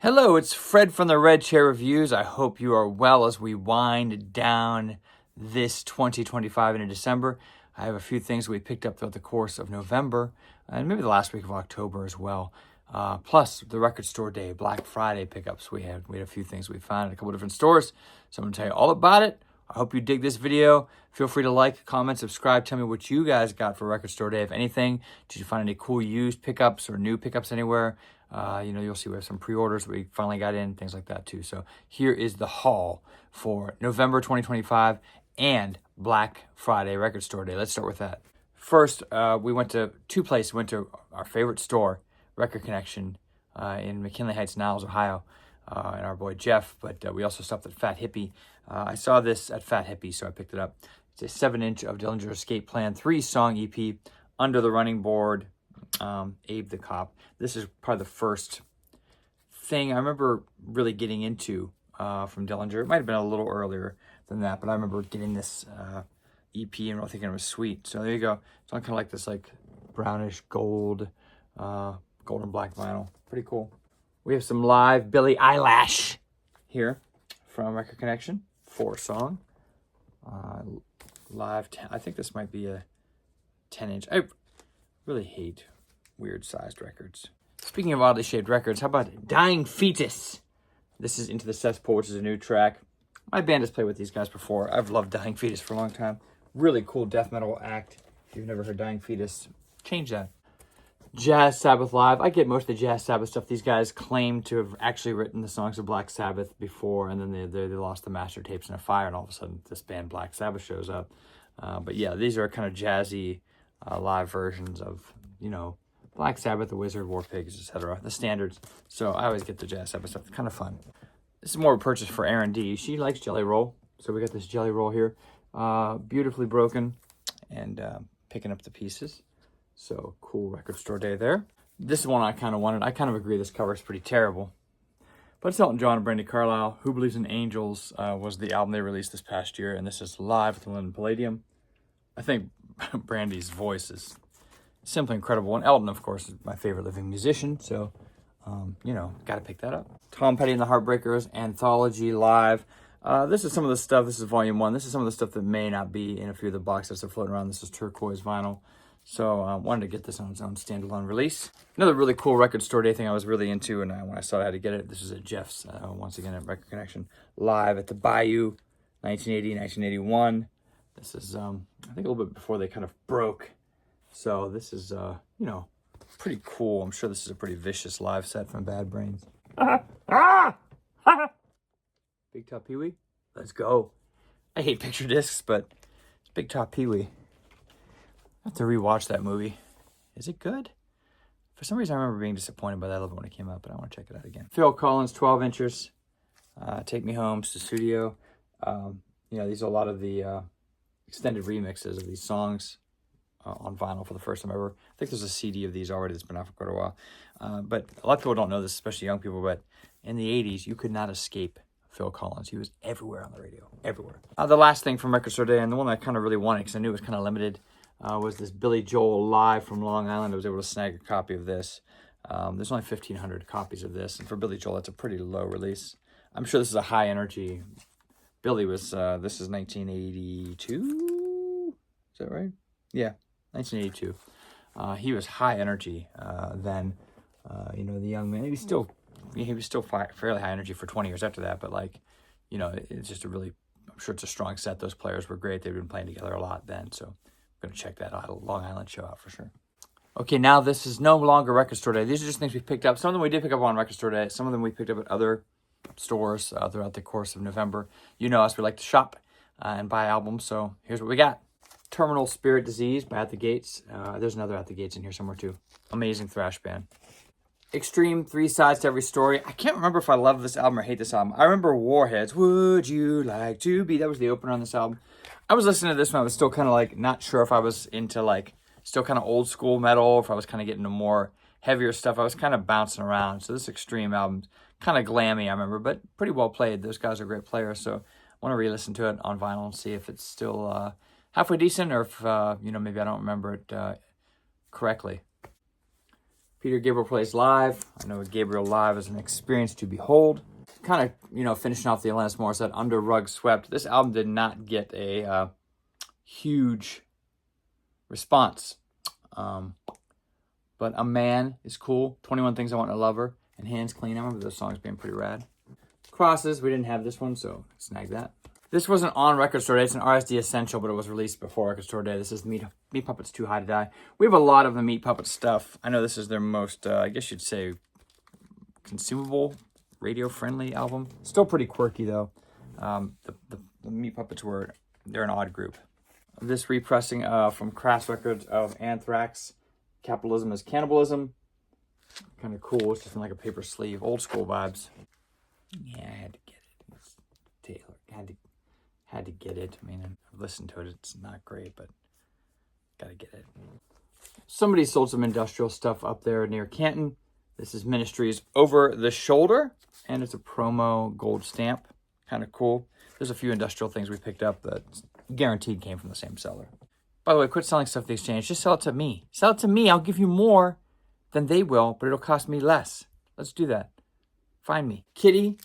Hello, it's Fred from the Red Chair Reviews. I hope you are well as we wind down this 2025 into December. I have a few things we picked up throughout the course of November and maybe the last week of October as well. Plus the Record Store Day, Black Friday pickups. We had a few things we found at a couple different stores. So I'm going to tell you all about it. I hope you dig this video. Feel free to like, comment, subscribe. Tell me what you guys got for Record Store Day, if anything. Did you find any cool used pickups or new pickups anywhere? You'll see we have some pre-orders that we finally got in, things like that too. So here is the haul for November 2025 and Black Friday Record Store Day. Let's start with that. First, we went to two places. We went to our favorite store, Record Connection, in McKinley Heights, Niles, Ohio, and our boy Jeff. But we also stopped at Fat Hippie. I saw this at Fat Hippie, so I picked it up. It's a 7-inch of Dillinger Escape Plan, 3-song EP, Under the Running Board, Abe the Cop. This is probably the first thing I remember really getting into from Dillinger. It might have been a little earlier than that, but I remember getting this EP and really thinking it was sweet. So there you go. It's on kind of like this like brownish gold, gold and black vinyl. Pretty cool. We have some live Billie Eilish here from Record Connection. 4-song. Live, I think this might be a 10-inch. I really hate weird sized records. Speaking of oddly shaped records, how about Dying Fetus? This is Into the Cesspool, which is a new track. My band has played with these guys before. I've loved Dying Fetus for a long time. Really cool death metal act. If you've never heard Dying Fetus, change that. Jazz Sabbath Live. I get most of the Jazz Sabbath stuff. These guys claim to have actually written the songs of Black Sabbath before, and then they lost the master tapes in a fire, and all of a sudden this band Black Sabbath shows up. But yeah, these are kind of jazzy live versions of, Black Sabbath, The Wizard, War Pigs, etc. The standards. So I always get the Jazz Sabbath stuff. It's kind of fun. This is more of a purchase for Erin D. She likes Jelly Roll. So we got this Jelly Roll here. Beautifully broken and picking up the pieces. So cool Record Store Day there. This is one I kind of wanted. I kind of agree this cover is pretty terrible. But it's Elton John and Brandy Carlisle. Who Believes in Angels was the album they released this past year. And this is live at the London Palladium. I think Brandy's voice is simply incredible. And Elton, of course, is my favorite living musician. So, got to pick that up. Tom Petty and the Heartbreakers, Anthology Live. This is some of the stuff. This is Volume 1. This is some of the stuff that may not be in a few of the boxes that are floating around. This is turquoise vinyl. So I wanted to get this on its own standalone release. Another really cool Record Store Day thing I was really into, and when I saw I had to get it, this is at Jeff's, once again at Record Connection, live at the Bayou, 1980, 1981. This is, I think a little bit before they kind of broke. So this is, pretty cool. I'm sure this is a pretty vicious live set from Bad Brains. Big Top Pee-wee, let's go. I hate picture discs, but it's Big Top Pee-wee. I have to rewatch that movie. Is it good? For some reason, I remember being disappointed by that. I love it when it came out, but I want to check it out again. Phil Collins, 12 inches. Take Me Home to the Studio. These are a lot of the extended remixes of these songs on vinyl for the first time ever. I think there's a CD of these already that's been out for quite a while. But a lot of people don't know this, especially young people, but in the 80s, you could not escape Phil Collins. He was everywhere on the radio, everywhere. The last thing from Record Store Day, and the one I kind of really wanted because I knew it was kind of limited, was this Billy Joel live from Long Island. I was able to snag a copy of this. There's only 1,500 copies of this, and for Billy Joel, that's a pretty low release. I'm sure this is a high energy. Billy was, this is 1982? Is that right? Yeah, 1982. He was high energy then. The young man, he was still fairly high energy for 20 years after that, but it's just I'm sure it's a strong set. Those players were great. They've been playing together a lot then, so I'm going to check that Long Island show out for sure. Okay, now this is no longer Record Store Day. These are just things we picked up. Some of them we did pick up on Record Store Day. Some of them we picked up at other stores throughout the course of November. You know us, we like to shop and buy albums, so here's what we got. Terminal Spirit Disease by At the Gates. There's another At the Gates in here somewhere too. Amazing thrash band. Extreme, 3 Sides to Every Story. I can't remember if I love this album or hate this album. I remember Warheads. Would you like to be? That was the opener on this album. I was listening to this when I was still kind of not sure if I was into still kind of old school metal, or if I was kind of getting to more heavier stuff. I was kind of bouncing around. So this Extreme album's kind of glammy, I remember, but pretty well played. Those guys are great players. So I want to re-listen to it on vinyl and see if it's still halfway decent, or if, maybe I don't remember it correctly. Peter Gabriel plays live. I know Gabriel live is an experience to behold. Kind of, you know, finishing off the Alanis Morissette Under Rug Swept. This album did not get a huge response. But A Man is cool. 21 Things I Want in a Lover. And Hands Clean. I remember those songs being pretty rad. Crosses. We didn't have this one, so snag that. This wasn't on Record Store Day. It's an RSD Essential, but it was released before Record Store Day. This is Meat Puppets Too High to Die. We have a lot of the Meat Puppet stuff. I know this is their most, I guess you'd say, consumable, radio-friendly album. Still pretty quirky, though. The Meat Puppets they're an odd group. This repressing from Crass Records of Anthrax, Capitalism is Cannibalism. Kind of cool. It's just in like a paper sleeve. Old school vibes. Yeah, I had to get it. It's Taylor. Had to get it. I mean, I've listened to it. It's not great, but gotta get it. Somebody sold some industrial stuff up there near Canton. This is Ministry's Over the Shoulder, and it's a promo gold stamp. Kind of cool. There's a few industrial things we picked up that guaranteed came from the same seller. By the way, quit selling stuff at the exchange. Just sell it to me. Sell it to me. I'll give you more than they will, but it'll cost me less. Let's do that. Find me. Kitty.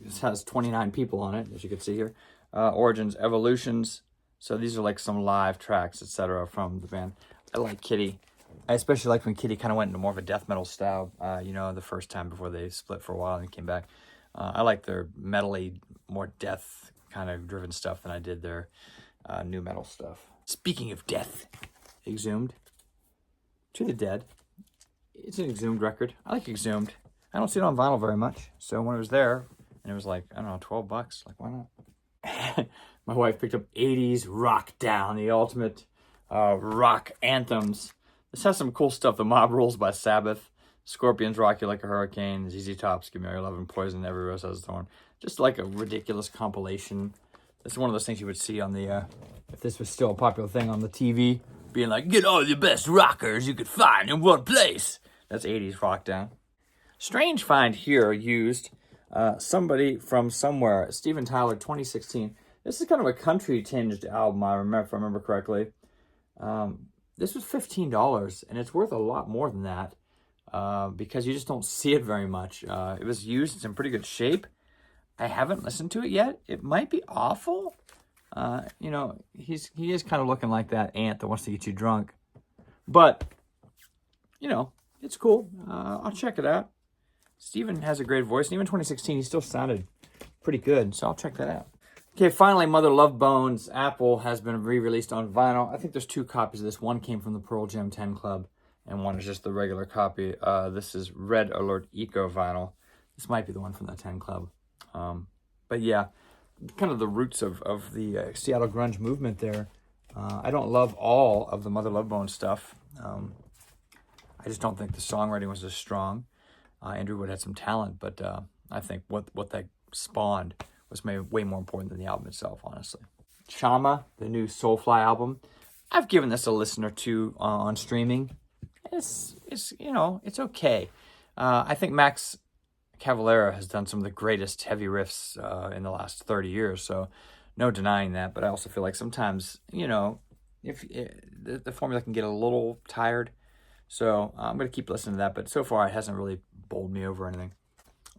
This has 29 people on it, as you can see here. Origins, Evolutions. So these are like some live tracks, etc. from the band. I like Kitty. I especially like when Kitty kind of went into more of a death metal style, you know, the first time before they split for a while and came back. I like their metal-y, more death kind of driven stuff than I did their new metal stuff. Speaking of death, Exhumed. To the Dead. It's an Exhumed record. I like Exhumed. I don't see it on vinyl very much. So when it was there, and it was like, I don't know, $12, like, why not? My wife picked up 80s Rock Down, the ultimate rock anthems. This has some cool stuff. The Mob Rules by Sabbath. Scorpions, Rock You Like a Hurricane. ZZ Top's Give Me All Your Love and Poison, Every Rose Has a Thorn. Just like a ridiculous compilation. This is one of those things you would see on the, if this was still a popular thing on the TV. Being like, get all your best rockers you could find in one place. That's 80s Rock Down. Strange find here used Somebody from Somewhere. Steven Tyler, 2016. This is kind of a country-tinged album, if I remember correctly. This was $15, and it's worth a lot more than that because you just don't see it very much. It was used. It's in pretty good shape. I haven't listened to it yet. It might be awful. You know, he is kind of looking like that ant that wants to get you drunk. But, you know, it's cool. I'll check it out. Steven has a great voice. And even 2016, he still sounded pretty good. So I'll check that out. Okay, finally, Mother Love Bones. Apple has been re-released on vinyl. I think there's 2 copies of this. One came from the Pearl Jam 10 Club, and one is just the regular copy. This is Red Alert Eco vinyl. This might be the one from the 10 Club. But yeah, kind of the roots of the Seattle grunge movement there. I don't love all of the Mother Love Bones stuff. I just don't think the songwriting was as strong. Andrew Wood had some talent, but I think what that spawned was way more important than the album itself, honestly. Chama, the new Soulfly album. I've given this a listen or two on streaming. It's you know, it's okay. I think Max Cavalera has done some of the greatest heavy riffs in the last 30 years, so no denying that. But I also feel like sometimes, you know, if the formula can get a little tired. So I'm going to keep listening to that, but so far it hasn't really bowled me over or anything.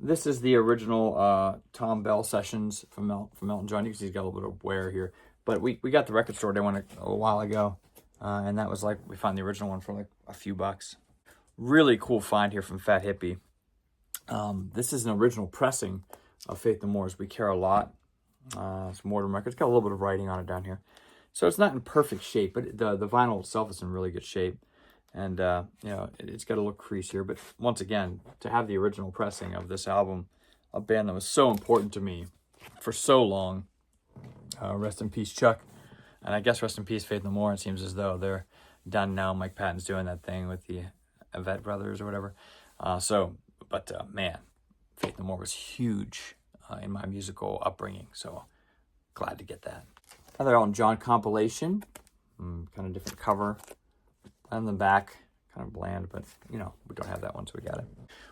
This is the original Tom Bell sessions from Elton John. You can see he's got a little bit of wear here. But we got the Record Store Day one a while ago, and that was like, we found the original one for like a few bucks. Really cool find here from Fat Hippie. This is an original pressing of Faith No More's We Care a Lot. It's Mortem Records. It's got a little bit of writing on it down here. So it's not in perfect shape, but the vinyl itself is in really good shape. And, you know, it's got a little crease here. But once again, to have the original pressing of this album, a band that was so important to me for so long, rest in peace, Chuck. And I guess rest in peace, Faith No More. It seems as though they're done now. Mike Patton's doing that thing with the Avett Brothers or whatever. But man, Faith No More was huge in my musical upbringing. So glad to get that. Another Elton John compilation. Kind of different cover. On the back, kind of bland, but, you know, we don't have that one, so we got it.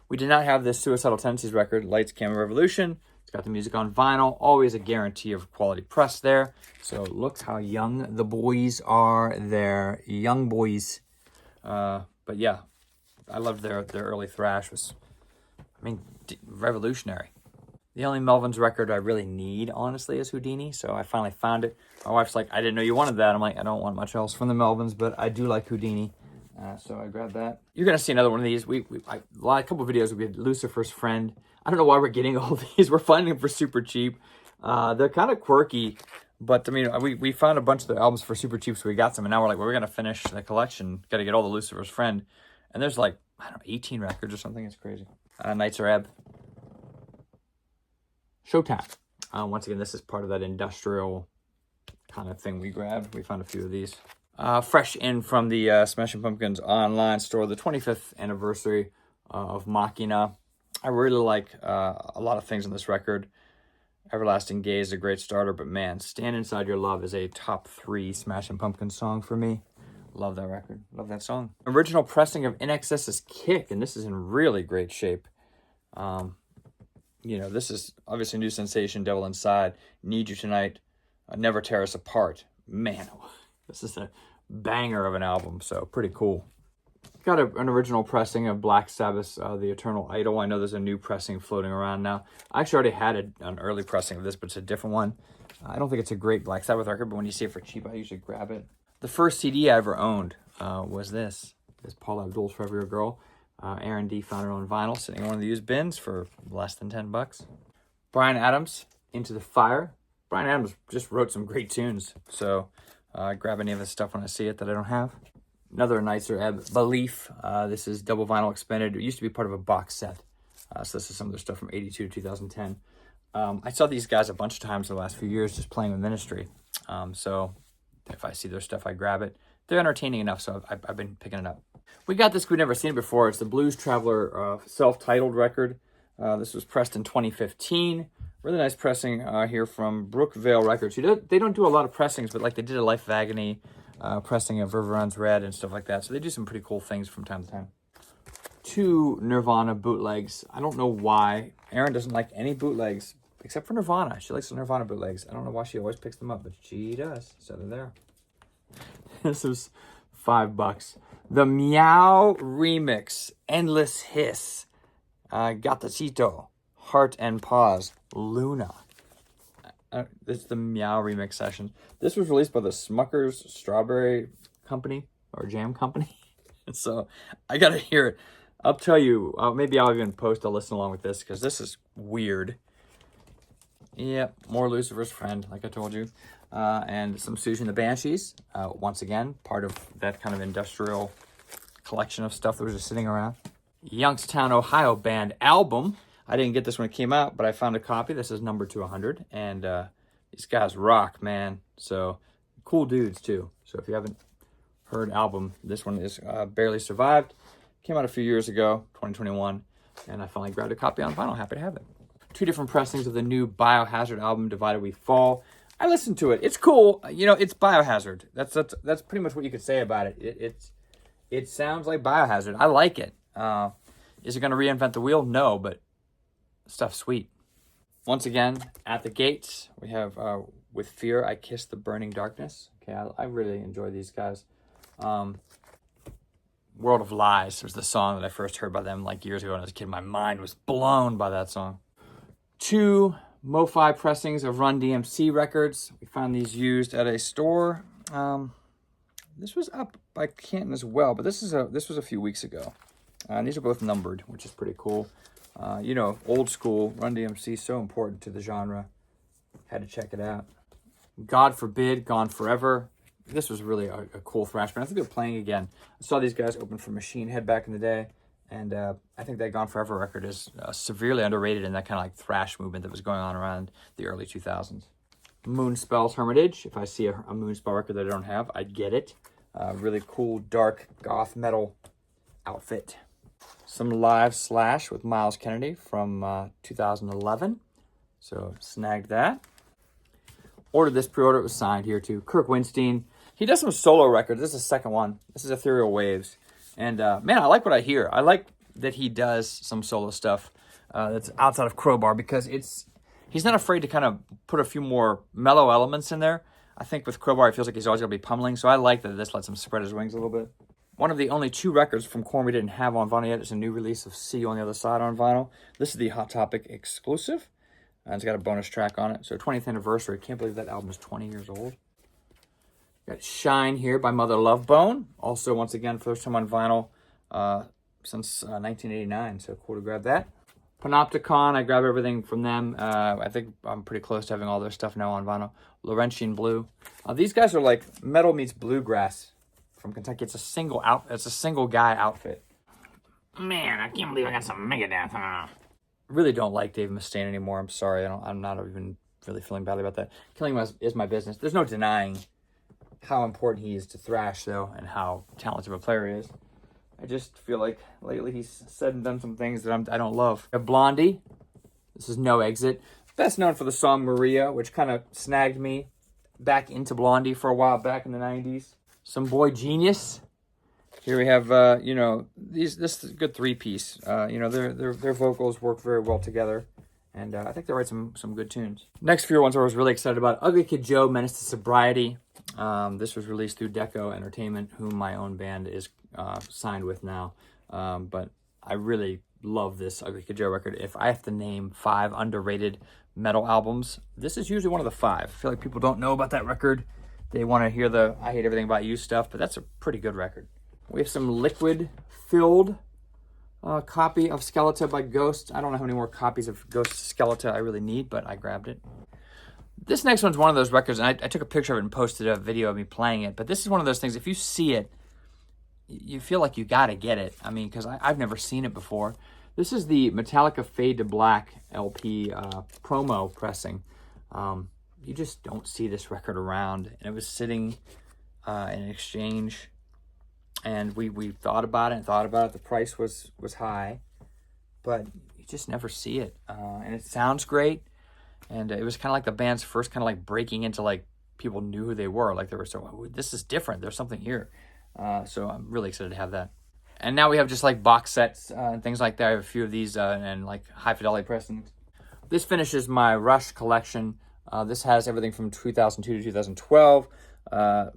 We did not have this Suicidal Tendencies record, Lights, Camera, Revolution. It's got the music on vinyl. Always a guarantee of quality press there. So look how young the boys are there. Young boys. But yeah, I loved their early thrash. Was, I mean, revolutionary. The only Melvins record I really need, honestly, is Houdini. So I finally found it. My wife's like, I didn't know you wanted that. I'm like, I don't want much else from the Melvins, but I do like Houdini. So I grabbed that. You're going to see another one of these. A couple of videos, we had Lucifer's Friend. I don't know why we're getting all these. We're finding them for super cheap. They're kind of quirky, but I mean, we found a bunch of the albums for super cheap, so we got some. And now we're like, well, we're going to finish the collection. Got to get all the Lucifer's Friend. And there's like, I don't know, 18 records or something. It's crazy. Nights Are Ebb. Showtime. Once again, this is part of that industrial kind of thing we grabbed. We found a few of these. Fresh in from the Smashing Pumpkins online store, the 25th anniversary of Machina. I really like a lot of things on this record. Everlasting Gaze is a great starter, but man, Stand Inside Your Love is a top 3 Smashing Pumpkins song for me. Love that record. Love that song. Original pressing of In Excess's Kick, and this is in really great shape. You know, this is obviously New Sensation, Devil Inside, Need You Tonight, Never Tear Us Apart. Man, this is a banger of an album, so pretty cool. Got an original pressing of Black Sabbath's The Eternal Idol. I know there's a new pressing floating around now. I actually already had an early pressing of this, but it's a different one. I don't think it's a great Black Sabbath record, but when you see it for cheap, I usually grab it. The first CD I ever owned was this. This Paul Abdul's Forever Your Girl. Aaron D. found it on vinyl, sitting in one of the used bins for less than $10. Bryan Adams, Into the Fire. Bryan Adams just wrote some great tunes, so I grab any of his stuff when I see it that I don't have. Another Nights Are Ebb, Belief. This is double vinyl expanded. It used to be part of a box set, so this is some of their stuff from 82 to 2010. I saw these guys a bunch of times in the last few years just playing with Ministry, so if I see their stuff, I grab it. They're entertaining enough, so I've been picking it up. We got this, we've never seen it before. It's the Blues Traveler self-titled record. This was pressed in 2015. Really nice pressing here from Brookvale Records. They don't do a lot of pressings, but like they did a Life of Agony pressing of River Runs Red and stuff like that. So they do some pretty cool things from time to time. 2 Nirvana bootlegs. I don't know why. Erin doesn't like any bootlegs except for Nirvana. She likes the Nirvana bootlegs. I don't know why she always picks them up, but she does. So they're there. This was $5. The Meow Remix, Endless Hiss, Gatacito, Heart and Pause, Luna. This is the Meow Remix session. This was released by the Smucker's Strawberry Company, or Jam Company. So I gotta hear it. I'll tell you, maybe I'll even post a listen along with this, because this is weird. Yep, more Lucifer's Friend, like I told you. And some Susie and the Banshees. Once again, part of that kind of industrial collection of stuff that was just sitting around. Youngstown, Ohio band album. I didn't get this when it came out, but I found a copy. This is number 200. And these guys rock, man. So, cool dudes, too. So, if you haven't heard album, this one is Barely Survived. Came out a few years ago, 2021. And I finally grabbed a copy on vinyl. Happy to have it. 2 different pressings of the new Biohazard album, Divided We Fall. I listened to it. It's cool. You know, it's Biohazard. That's pretty much what you could say about it. It sounds like Biohazard. I like it. Is it going to reinvent the wheel? No, but stuff's sweet. Once again, At the Gates, we have With Fear, I Kiss the Burning Darkness. Okay, I really enjoy these guys. World of Lies was the song that I first heard by them like years ago when I was a kid. My mind was blown by that song. 2 Mo-Fi pressings of Run DMC records. We found these used at a store. This was up by Canton as well, but this was a few weeks ago. And these are both numbered, which is pretty cool. You know, old school Run DMC, so important to the genre. Had to check it out. God Forbid, Gone Forever. This was really a cool thrash band. I think they're playing again. I saw these guys open for Machine Head back in the day. And I think that Gone Forever record is severely underrated in that kind of like thrash movement that was going on around the early 2000s. Moonspell's Hermitage. If I see a Moonspell record that I don't have, I get it. Really cool, dark, goth metal outfit. Some live Slash with Miles Kennedy from 2011. So snagged that. Ordered this pre-order. It was signed here too. Kirk Winstein. He does some solo records. This is the second one. This is Ethereal Waves. And, man, I like what I hear. I like that he does some solo stuff that's outside of Crowbar, because he's not afraid to kind of put a few more mellow elements in there. I think with Crowbar, it feels like he's always going to be pummeling, so I like that this lets him spread his wings a little bit. One of the only 2 records from Korn we didn't have on vinyl yet is a new release of See You on the Other Side on vinyl. This is the Hot Topic exclusive. It's got a bonus track on it. So 20th anniversary. Can't believe that album is 20 years old. Got Shine here by Mother Love Bone. Also, once again, first time on vinyl since 1989. So cool to grab that. Panopticon, I grab everything from them. I think I'm pretty close to having all their stuff now on vinyl. Laurentian Blue. These guys are like metal meets bluegrass from Kentucky. It's a single guy outfit. Man, I can't believe I got some Megadeth. Really don't like Dave Mustaine anymore. I'm sorry. I'm not even really feeling badly about that. Killing Him is my business. There's no denying how important he is to thrash, though, and how talented of a player he is. I just feel like lately he's said and done some things that I don't love. Blondie. This is No Exit. Best known for the song Maria, which kind of snagged me back into Blondie for a while back in the 90s. Some Boy Genius. Here we have, this is a good 3-piece. Their vocals work very well together. And I think they write some good tunes. Next few ones I was really excited about. Ugly Kid Joe, Menace to Sobriety. This was released through Deco Entertainment, whom my own band is signed with now. But I really love this Ugly Kid Joe record. If I have to name 5 underrated metal albums, this is usually one of the 5. I feel like people don't know about that record. They want to hear the I Hate Everything About You stuff, but that's a pretty good record. We have some liquid-filled copy of Skeleton by Ghost. I don't know how many more copies of Ghost Skeleton I really need, but I grabbed it. This next one's one of those records, and I took a picture of it and posted a video of me playing it, but this is one of those things, if you see it, you feel like you gotta get it. I mean, because I've never seen it before. This is the Metallica Fade to Black LP promo pressing. You just don't see this record around, and it was sitting in an exchange, and we thought about it. The price was high, but you just never see it, and it sounds great. And it was kind of like the band's first kind of like breaking into like people knew who they were. Like they were so, oh, this is different. There's something here. So I'm really excited to have that. And now we have just like box sets and things like that. I have a few of these and like high fidelity pressings. This finishes my Rush collection. This has everything from 2002 to 2012.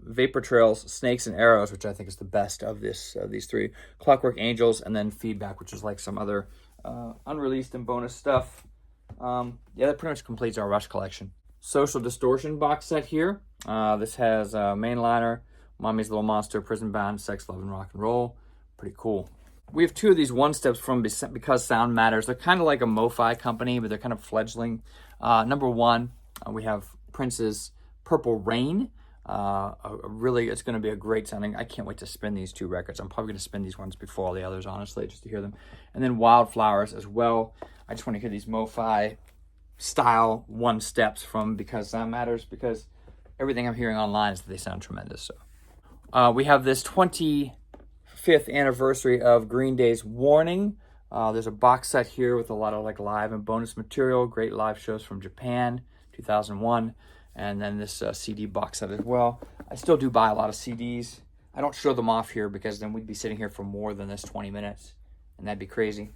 Vapor Trails, Snakes and Arrows, which I think is the best of these 3. Clockwork Angels, and then Feedback, which is like some other unreleased and bonus stuff. That pretty much completes our Rush collection. Social Distortion box set here. This has Mainliner, Mommy's Little Monster, Prison Bound, Sex, Love, and Rock and Roll. Pretty cool. We have 2 of these one-steps from Because Sound Matters. They're kind of like a MoFi company, but they're kind of fledgling. Number 1, we have Prince's Purple Rain. It's going to be a great sounding. I can't wait to spin these 2 records. I'm probably going to spin these ones before all the others, honestly, just to hear them. And then Wildflowers as well. I just want to hear these MoFi style one-steps from Because Sound Matters, because everything I'm hearing online is that they sound tremendous. So we have this 25th anniversary of Green Day's Warning. There's a box set here with a lot of like live and bonus material, great live shows from Japan, 2001, and then this CD box set as well. I still do buy a lot of CDs. I don't show them off here because then we'd be sitting here for more than this 20 minutes, and that'd be crazy.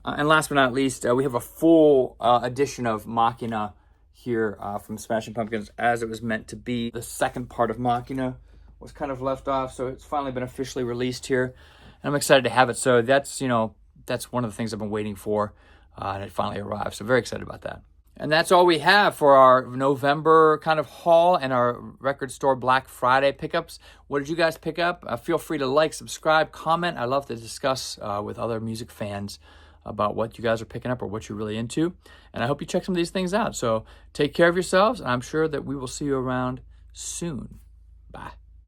And last but not least, we have a full edition of Machina here from Smashing Pumpkins, as it was meant to be. The second part of Machina was kind of left off, so it's finally been officially released here, and I'm excited to have it. So that's one of the things I've been waiting for, and it finally arrived. So very excited about that. And that's all we have for our November kind of haul and our record store Black Friday pickups. What did you guys pick up? Feel free to like, subscribe, comment. I love to discuss with other music fans about what you guys are picking up or what you're really into. And I hope you check some of these things out. So take care of yourselves, and I'm sure that we will see you around soon. Bye.